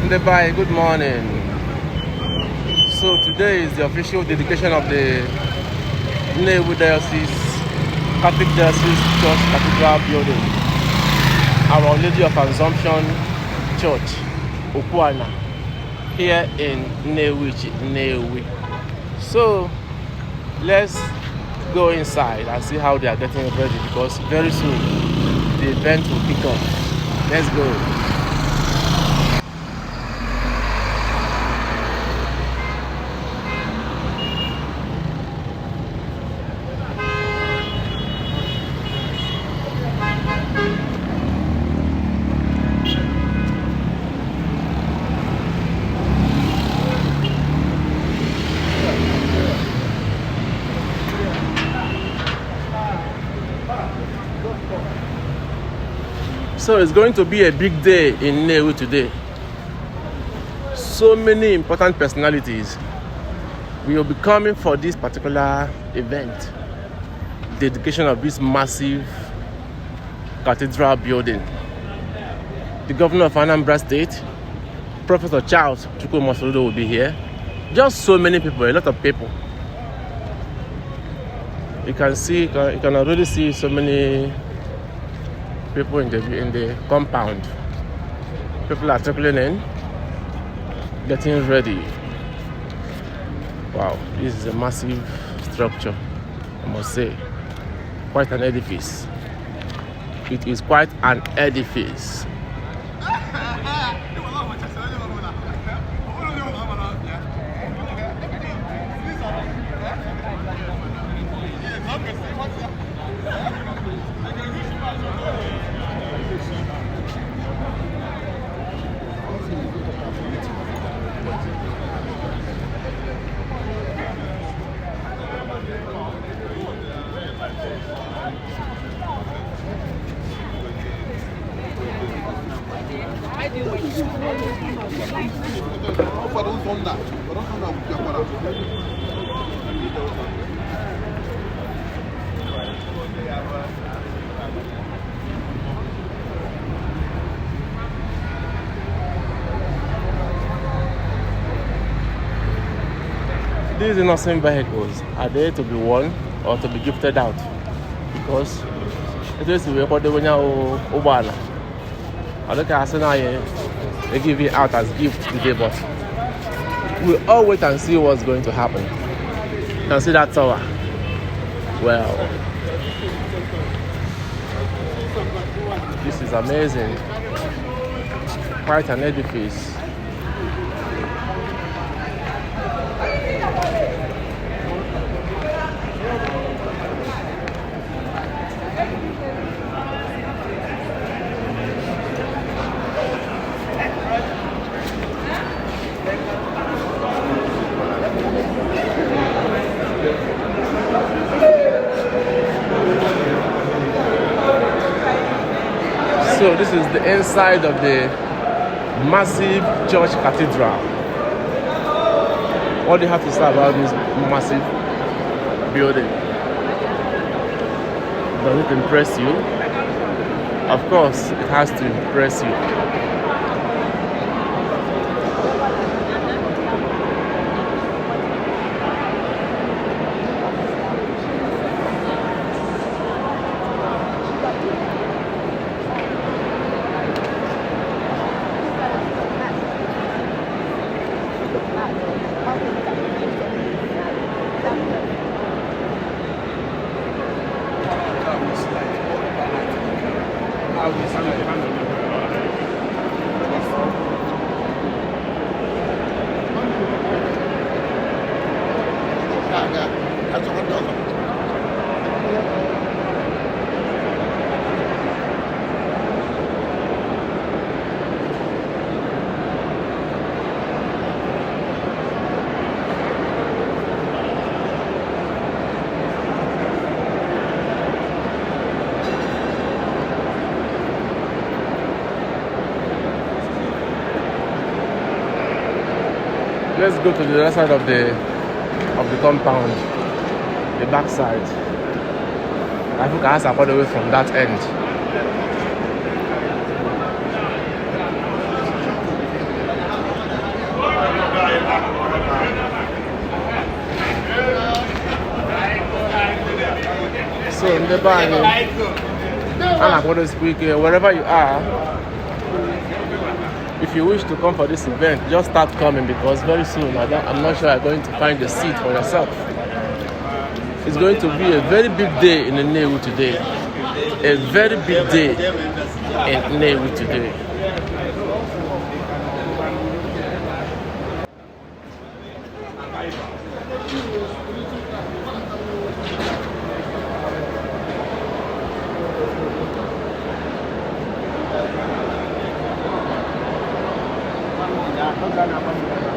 Nnewi, good morning. So today is the official dedication of the Nnewi Diocese Church Cathedral building. Our Lady of Assumption Church, Okwana, here in Nnewi. So let's go inside and see how they are getting ready, because very soon the event will kick off. Let's go. So it's going to be a big day in Nnewi today. So many important personalities will be coming for this particular event, dedication of this massive cathedral building. The governor of Anambra State, Professor Charles Chukwuemeka will be here. Just so many people, a lot of people. You can already see so many people in the compound. People are trickling in, getting ready. Wow, this is a massive structure, I must say. Quite an edifice. It is quite an edifice. These innocent vehicles, are they to be won or to be gifted out? Because it is the way I look at they give it out as gift today, but we'll all wait and see what's going to happen. You can see that tower. Well, this is amazing. Quite an edifice. So this is the inside of the massive church cathedral. What do you have to say about this massive building? Does it impress you? Of course, it has to impress you. Let's go to the other side of the compound, the back side. I think I have to all the way from that end. wherever you are, if you wish to come for this event, just start coming, because very soon I'm not sure you're going to find a seat for yourself. It's going to be a very big day in Nnewi today. A very big day in Nnewi today. Gana